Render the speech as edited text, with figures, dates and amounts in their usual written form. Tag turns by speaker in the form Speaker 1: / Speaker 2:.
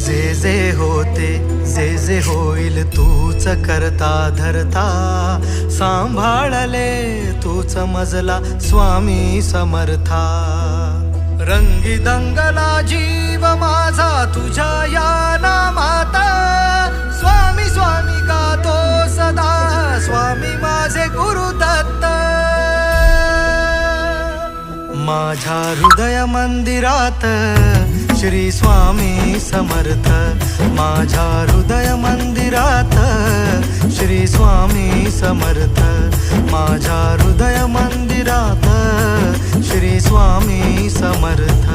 Speaker 1: जे होते जे होईल तूच करता धरता, सांभाळले तूच मजला स्वामी समर्था. रंगी दंगला जीव माझा तुझ्या या नामात, स्वामी स्वामी गातो सदा, स्वामी माझे गुरुदत्त. माझ्या हृदय मंदिरात श्री स्वामी समर्थ, माझ्या हृदय मंदिरात श्री स्वामी समर्थ, माझ्या हृदय मंदिरात श्री स्वामी समर्थ.